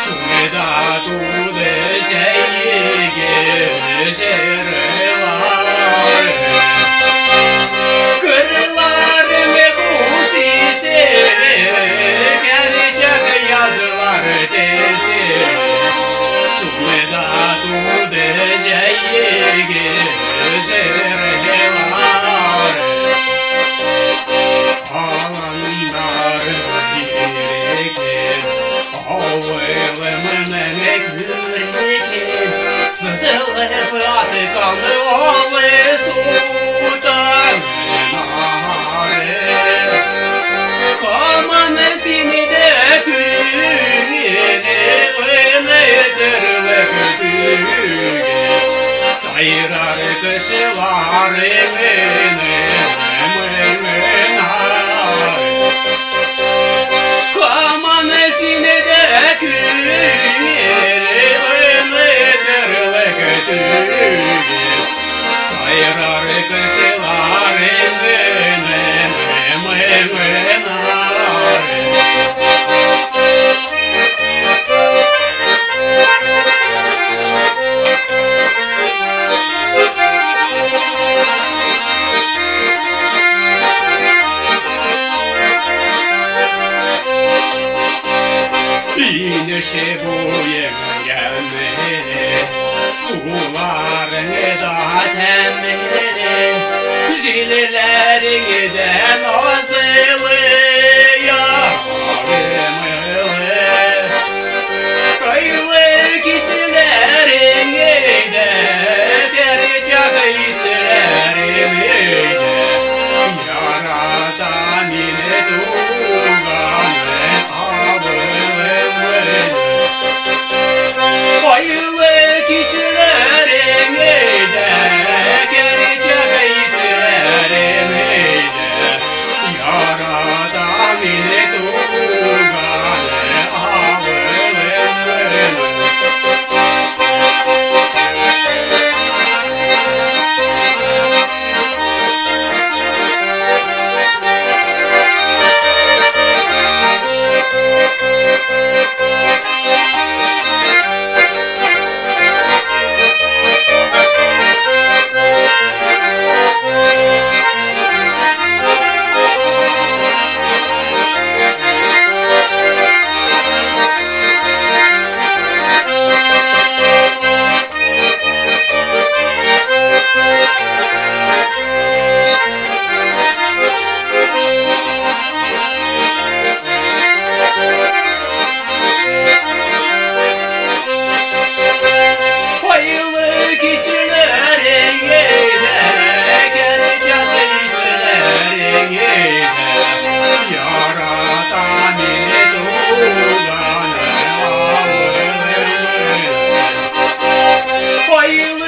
Soledadul de gerelare Cărlare me cușise Care ceacă iazălare de Soledadul de gerelare Alandare Ouăle mânele cârniche Să se lepăte ca ouăle sutanare Ca mănăsini de câine Până dărâle câine Să-i rare cășelare mâine mânare Ca mănăsini de câine Până dărâle câine Să-i rare cășelare mâine mânare Bine și buie mele, Sulară date mele, Zilele de nozele, Iarele mele, Căile chicilere mele, Terceacă isere mele, Iarata mine tugane, Căile chicilere mele, Terceacă isere mele, Iarata mine tugane, Căile